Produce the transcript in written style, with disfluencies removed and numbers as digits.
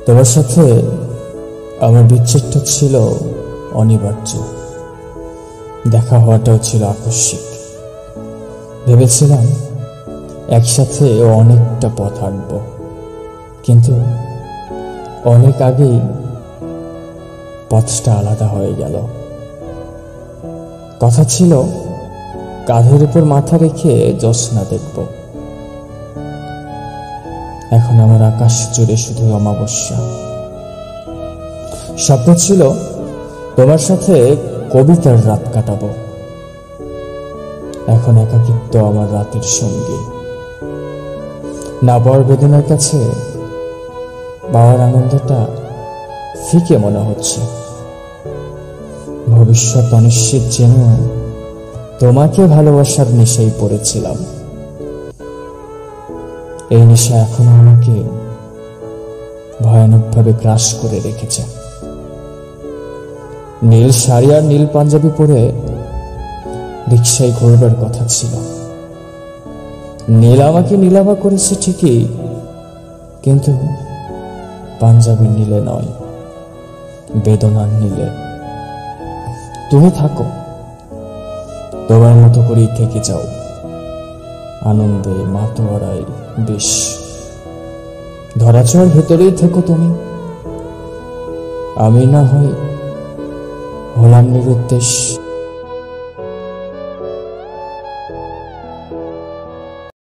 তোমার সাথে আমার বিচ্ছেদটা ছিল অনিবার্য, দেখা হওয়াটাও ছিল আকস্মিক। ভেবেছিলাম একসাথে অনেকটা পথ হাঁটব, কিন্তু অনেক আগেই পথটা আলাদা হয়ে গেল। কথা ছিল কাঁধের উপর মাথা রেখে জ্যোৎস্না দেখব, এখন আমার আকাশ জুড়ে শুধু অমাবস্যা। স্বপ্ন ছিল তোমার সাথে কবিতার রাত কাটাবো, এখন একাকিত্ব আমার রাতের সঙ্গী। না পাওয়ার বেদনার কাছে পাওয়ার আনন্দটা ফিকে মনে হচ্ছে। ভবিষ্যৎ অনিশ্চিত জেনেও তোমাকে ভালোবাসার নেশায় পড়েছিলাম। এই নেশা এখনো আমাকে ভয়ানকভাবে গ্রাস করে রেখেছে। নীল শাড়ি আর নীল পাঞ্জাবি পরে রিক্সায় ঘুরবার কথা ছিল। নীল আমাকে নীলাভা করেছে ঠিকই, কিন্তু পাঞ্জাবির নীলে নয়, বেদনার নীলে। তুমি থাকো, তোমার মতো করেই থেকে যাও, আনন্দে মাতোয়ারায় বেশ। ধরাছোঁয়ার ভেতরেই থেকো তুমি, আমি না হয় হলাম নিরুদ্দেশ।